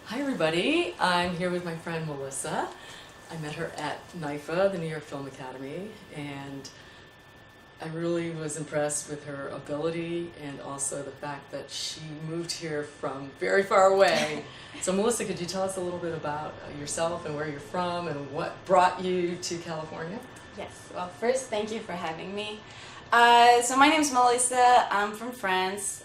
Hi everybody, I'm here with my friend Melissa. I met her at NYFA, the New York Film Academy, and I really was impressed with her ability and also the fact that she moved here from very far away. So Melissa, could you tell us a little bit about yourself and where you're from and what brought you to California? Yes, well first thank you for having me. So my name is Melissa, I'm from France,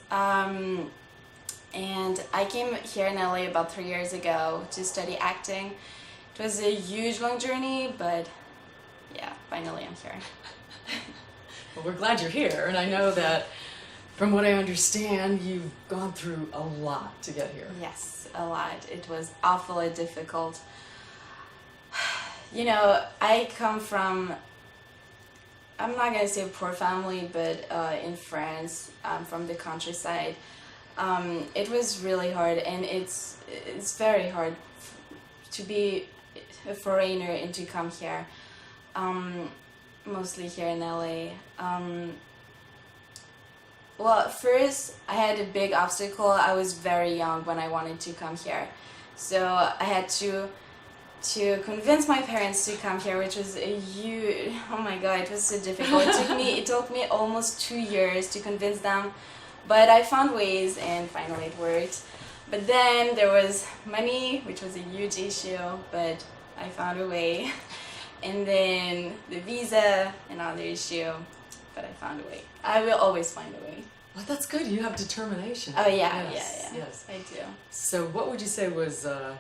and I came here in LA about 3 years ago to study acting. It was a huge long journey, but yeah, finally I'm here. Well, we're glad you're here, and I know that from what I understand, you've gone through a lot to get here. Yes, a lot. It was awfully difficult. You know, I come from, I'm not gonna say a poor family, but in France, from the countryside. It was really hard, and it's very hard to be a foreigner and to come here, mostly here in LA. Well, first I had a big obstacle. I was very young when I wanted to come here, so I had to convince my parents to come here, which was a huge, oh my god, it was so difficult. It took me almost 2 years to convince them, but I found ways and finally it worked. But then there was money, which was a huge issue, but I found a way. And then the visa, another issue, but I found a way. I will always find a way. Well, that's good. You have determination. Oh yeah, yes, yeah, yes. I do. So what would you say was the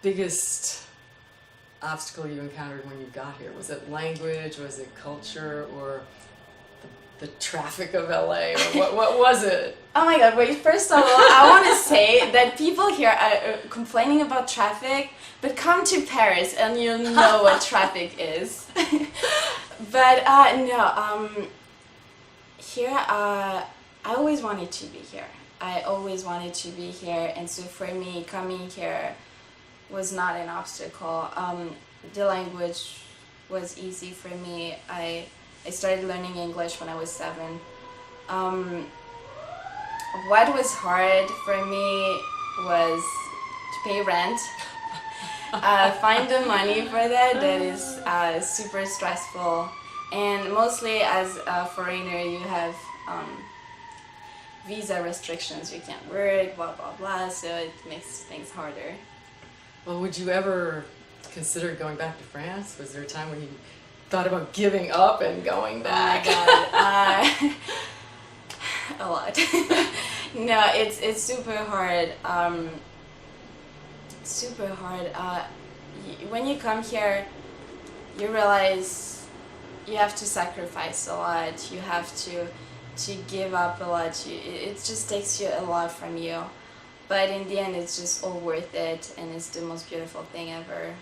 biggest obstacle you encountered when you got here? Was it language, was it culture, or the traffic of LA, or what was it? Oh my god, wait, first of all, I want to say that people here are complaining about traffic, but come to Paris and you'll know what traffic is. But no, here, I always wanted to be here. I always wanted to be here, and so for me, coming here was not an obstacle. The language was easy for me. I started learning English when I was 7. What was hard for me was to pay rent. Find the money for that is super stressful. And mostly as a foreigner, you have visa restrictions. You can't work, blah, blah, blah, so it makes things harder. Well, would you ever consider going back to France? Was there a time when you thought about giving up and going back? Oh my god, a lot. No, it's super hard. Super hard. When you come here, you realize you have to sacrifice a lot. You have to give up a lot. It just takes you a lot from you. But in the end, it's just all worth it, and it's the most beautiful thing ever.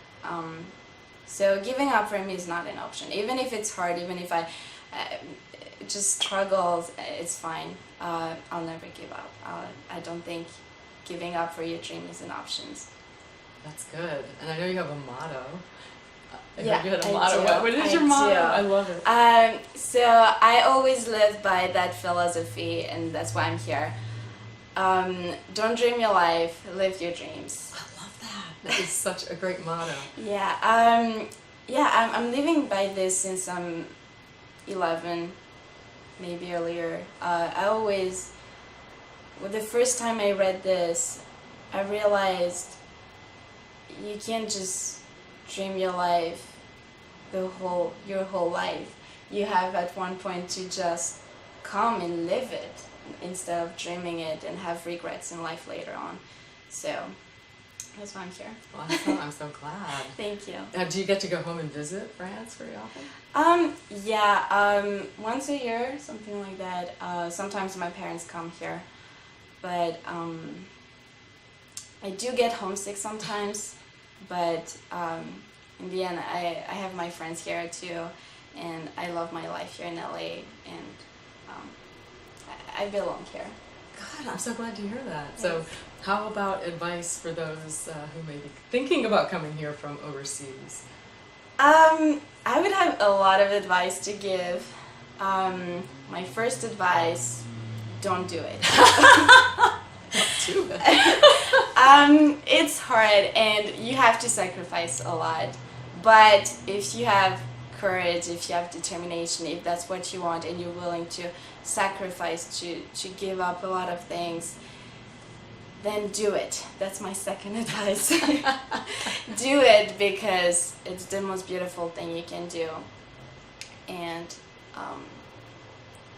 So giving up for me is not an option. Even if it's hard, even if I just struggle, it's fine. I'll never give up. I don't think giving up for your dream is an option. That's good. And I know you have a motto. Yeah, you had a I motto. do. What is your I motto? do. I love it. So I always live by that philosophy, and that's why I'm here. Don't dream your life, live your dreams. I love that. That is such a great motto. Yeah, I'm living by this since I'm 11, maybe earlier. The first time I read this, I realized you can't just dream your life your whole life. You have at one point to just come and live it instead of dreaming it and have regrets in life later on. So that's why I'm here. Well, I'm so glad. Thank you. Do you get to go home and visit France very often? Once a year, something like that. Sometimes my parents come here, but I do get homesick sometimes. But in the end, I have my friends here too, and I love my life here in LA, and I belong here. God, I'm so glad to hear that. So how about advice for those who may be thinking about coming here from overseas? I would have a lot of advice to give. My first advice, don't do it. Do it. It's hard and you have to sacrifice a lot. But if you have courage, if you have determination, if that's what you want and you're willing to sacrifice, to give up a lot of things, then do it. That's my second advice. Do it because it's the most beautiful thing you can do. And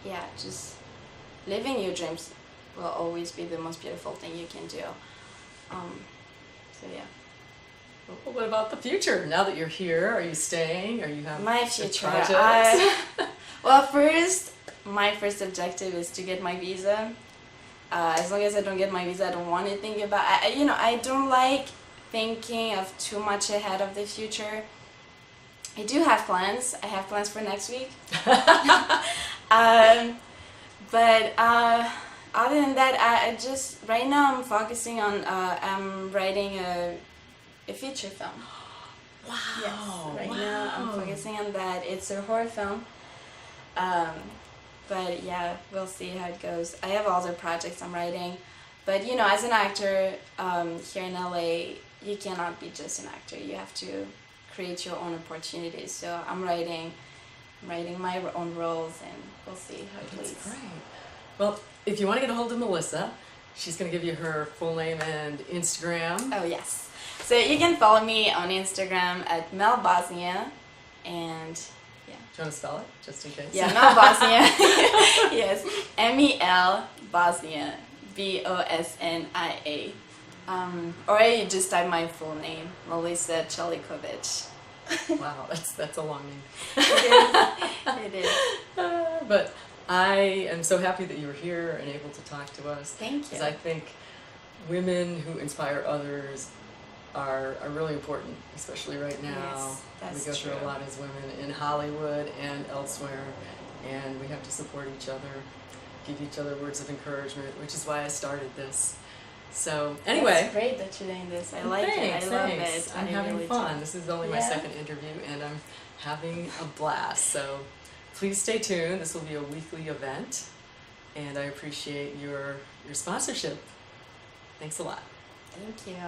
yeah, just living your dreams will always be the most beautiful thing you can do. So yeah. Well, what about the future? Now that you're here, are you staying? Or you have My future. projects? Well, first, my first objective is to get my visa. As long as I don't get my visa, I don't want to think about. I don't like thinking of too much ahead of the future. I do have plans. I have plans for next week. But other than that, I just right now I'm focusing on I'm writing a feature film. Wow. Yes, right now I'm focusing on that. It's a horror film. But yeah, we'll see how it goes. I have other projects I'm writing. But as an actor here in LA, you cannot be just an actor. You have to create your own opportunities. So I'm writing my own roles, and we'll see how it That's leads. great. Well, if you want to get a hold of Melissa, she's going to give you her full name and Instagram. Oh yes. So you can follow me on Instagram at Mel Bosnia, and Do you want to spell it, just in case? yeah, Mel Bosnia. Yes, MEL Bosnia, Bosnia. Or you just type my full name, Melissa Chelikovic. Wow, that's a long name. It is. But I am so happy that you were here and able to talk to us. Thank you. Because I think women who inspire others are really important, especially right now. Yes, that's we go through true. a lot as women in Hollywood and elsewhere, and we have to support each other, give each other words of encouragement, which is why I started this. So anyway, It's great that you're doing this. I like thanks, it. I love thanks. it. I'm I having really fun. do. This is only my Yeah. second interview, and I'm having a blast. So please stay tuned. This will be a weekly event, and I appreciate your sponsorship. Thanks a lot. Thank you.